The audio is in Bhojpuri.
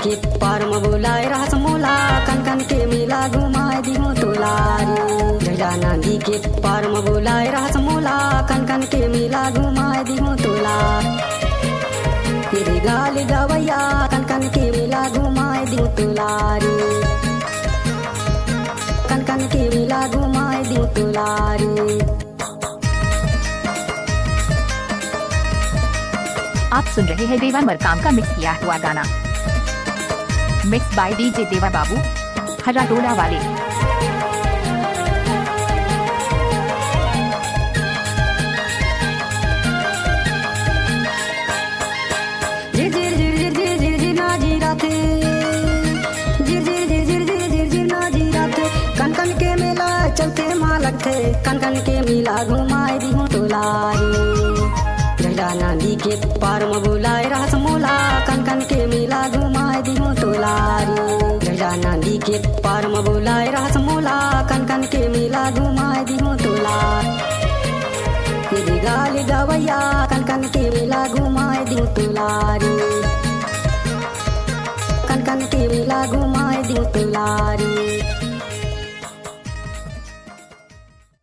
के पार में बुलाए रहस मोला कन कन के मेला घुमाए दिहो तोलारी जहिया नदी के पार में बुलाए रहस मोला कन कन के मेला घुमाए दिहो तोला तेरे गाल गवैया कन कन के मेला घुमाए दिहो तोलारी कन कन के मेला घुमाए दिहो तोलारी। आप सुन रहे हैं देवा मरकाम का मिक्स किया हुआ गाना मिक्स बाय डीजे देवा बाबू हरा टोला वाले। चलते माँ लगते कन कन के मेला घुमाए दिहो तोलारी जहिया नदी के पार में बुलाए रहस मोला कन कन के मेला घुमाए दिहो तोलारी जहिया नदी के पार में बुलाए रहस मोला कन कन के मेला घुमाए दिहो तोलारी तेरे गाल गवैया कन कन के मेला घुमाए दिहो तोलारी कन कन के मेला घुमाए दिहो तोलारी।